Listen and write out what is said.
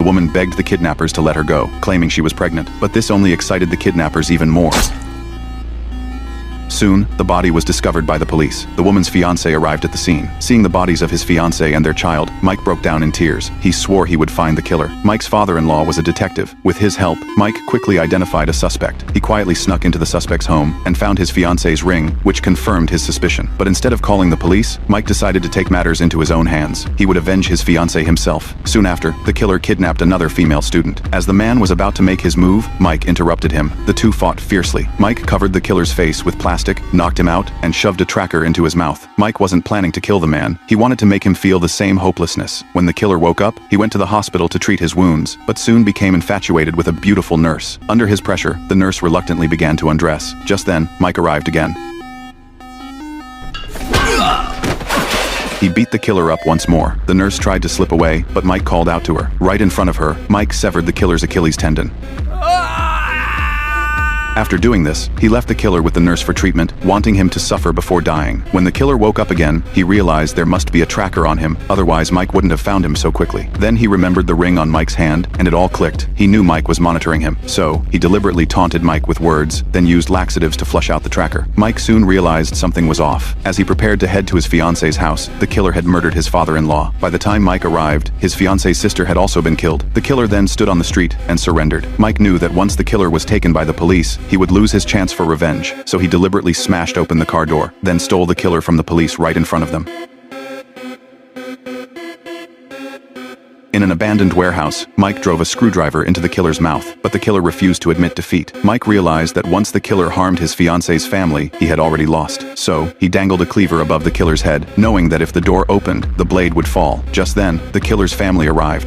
The woman begged the kidnappers to let her go, claiming she was pregnant, but this only excited the kidnappers even more. Soon, the body was discovered by the police. The woman's fiancé arrived at the scene. Seeing the bodies of his fiancée and their child, Mike broke down in tears. He swore he would find the killer. Mike's father-in-law was a detective. With his help, Mike quickly identified a suspect. He quietly snuck into the suspect's home and found his fiancée's ring, which confirmed his suspicion. But instead of calling the police, Mike decided to take matters into his own hands. He would avenge his fiancée himself. Soon after, the killer kidnapped another female student. As the man was about to make his move, Mike interrupted him. The two fought fiercely. Mike covered the killer's face with plastic, knocked him out, and shoved a tracker into his mouth. Mike wasn't planning to kill the man. He wanted to make him feel the same hopelessness. When the killer woke up, he went to the hospital to treat his wounds, but soon became infatuated with a beautiful nurse. Under his pressure, the nurse reluctantly began to undress. Just then, Mike arrived again. He beat the killer up once more. The nurse tried to slip away, but Mike called out to her. Right in front of her, Mike severed the killer's Achilles tendon. After doing this, he left the killer with the nurse for treatment, wanting him to suffer before dying. When the killer woke up again, he realized there must be a tracker on him, otherwise Mike wouldn't have found him so quickly. Then he remembered the ring on Mike's hand, and it all clicked. He knew Mike was monitoring him, so he deliberately taunted Mike with words, then used laxatives to flush out the tracker. Mike soon realized something was off. As he prepared to head to his fiancée's house, the killer had murdered his father-in-law. By the time Mike arrived, his fiancée's sister had also been killed. The killer then stood on the street and surrendered. Mike knew that once the killer was taken by the police, he would lose his chance for revenge, so he deliberately smashed open the car door, then stole the killer from the police right in front of them. In an abandoned warehouse, Mike drove a screwdriver into the killer's mouth, but the killer refused to admit defeat. Mike realized that once the killer harmed his fiancée's family, he had already lost. So, he dangled a cleaver above the killer's head, knowing that if the door opened, the blade would fall. Just then, the killer's family arrived.